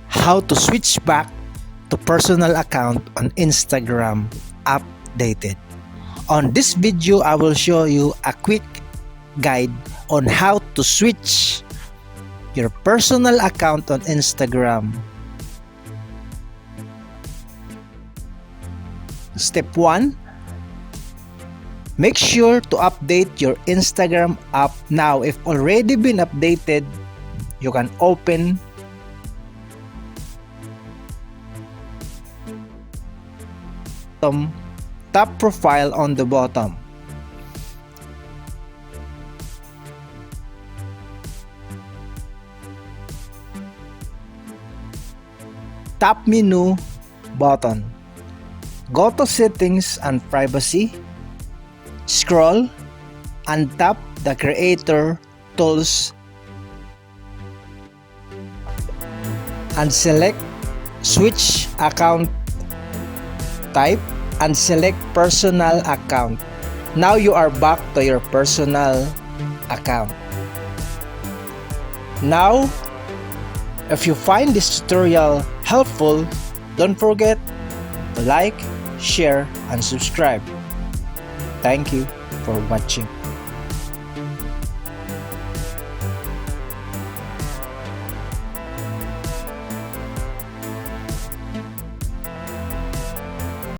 How to switch back to personal account on Instagram updated. On this video, I will show you a quick guide on how to switch your personal account on Instagram. Step 1. Make sure to update your Instagram app now. If already been updated, you can open top profile on the bottom. Top menu button. Go to settings and privacy. Scroll and tap the creator tools and select switch account type and select personal account. Now you are back to your personal account. Now, if you find this tutorial helpful, don't forget to like, share, and subscribe. Thank you for watching.